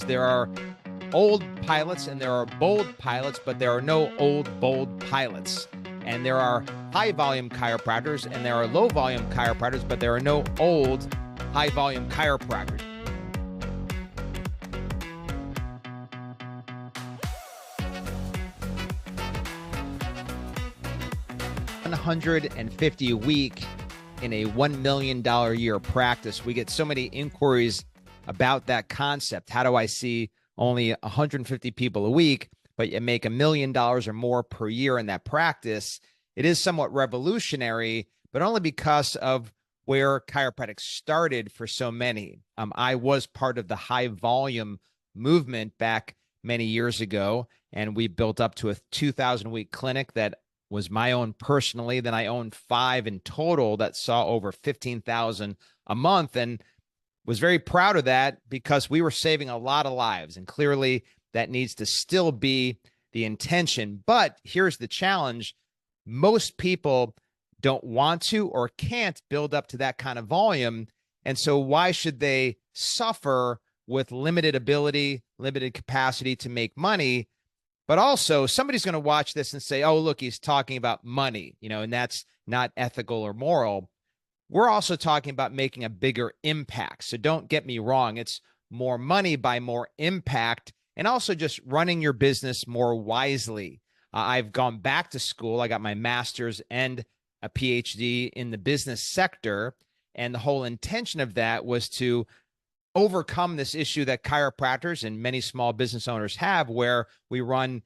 There are old pilots and there are bold pilots, but there are no old, bold pilots. And there are high volume chiropractors and there are low volume chiropractors, but there are no old, high volume chiropractors. 150 a week in a $1 million a year practice. We get so many inquiries about that concept. How do I see only 150 people a week, but you make $1 million or more per year in that practice? It is somewhat revolutionary, but only because of where chiropractic started for so many. I was part of the high volume movement back many years ago, and we built up to a 2,000 a week clinic that was my own personally. Then I owned 5 in total that saw over 15,000 a month, and was very proud of that because we were saving a lot of lives. And clearly that needs to still be the intention. But here's the challenge. Most people don't want to or can't build up to that kind of volume. And so why should they suffer with limited ability, limited capacity to make money? But also somebody's going to watch this and say, oh, look, he's talking about money, and that's not ethical or moral. We're also talking about making a bigger impact. So don't get me wrong. It's more money by more impact, and also just running your business more wisely. I've gone back to school. I got my master's and a PhD in the business sector. And the whole intention of that was to overcome this issue that chiropractors and many small business owners have, where we run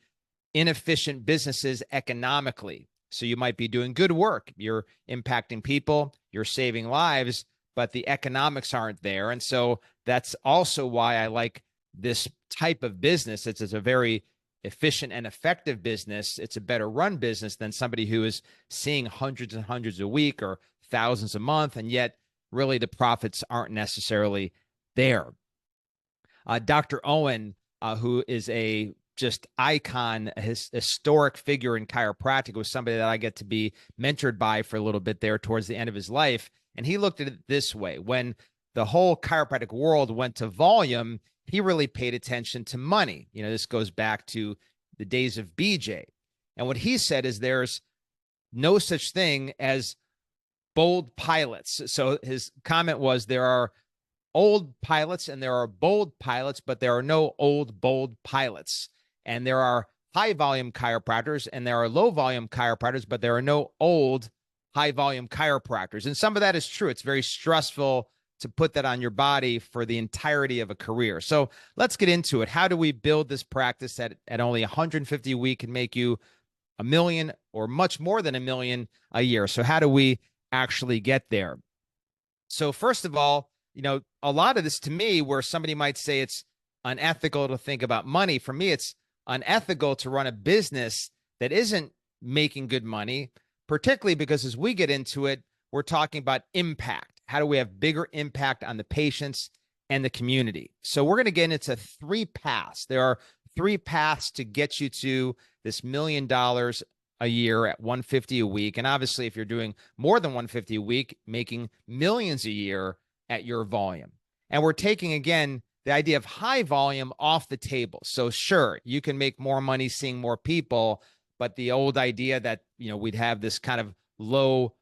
inefficient businesses economically. So you might be doing good work. You're impacting people, you're saving lives, but the economics aren't there. And so that's also why I like this type of business. It's a very efficient and effective business. It's a better run business than somebody who is seeing hundreds and hundreds a week or thousands a month, and yet really the profits aren't necessarily there. Dr. Owen, who is a just icon, his historic figure in chiropractic, was somebody that I get to be mentored by for a little bit there towards the end of his life. And he looked at it this way: when the whole chiropractic world went to volume, he really paid attention to money. This goes back to the days of BJ. And what he said is there's no such thing as bold pilots. So his comment was there are old pilots and there are bold pilots, but there are no old, bold pilots. And there are high volume chiropractors and there are low volume chiropractors, but there are no old, high volume chiropractors. And some of that is true. It's very stressful to put that on your body for the entirety of a career. So let's get into it. How do we build this practice that at only 150 a week can make you $1 million or much more than $1 million a year? So how do we actually get there? So first of all, a lot of this, to me, where somebody might say it's unethical to think about money, for me, it's unethical to run a business that isn't making good money, particularly because as we get into it, we're talking about impact. How do we have bigger impact on the patients and the community? So we're going to get into 3 paths. There are 3 paths to get you to this $1 million a year at 150 a week. And obviously, if you're doing more than 150 a week, making millions a year at your volume. And we're taking, again, the idea of high volume off the table. So sure, you can make more money seeing more people, but the old idea that, we'd have this kind of low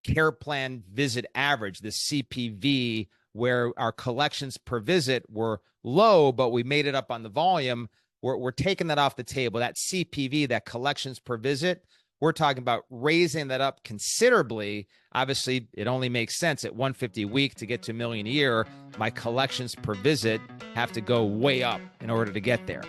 care plan visit average, this CPV, where our collections per visit were low, but we made it up on the volume. We're taking that off the table. That CPV, that collections per visit, we're talking about raising that up considerably. Obviously, it only makes sense at 150 a week to get to $1 million a year. My collections per visit have to go way up in order to get there.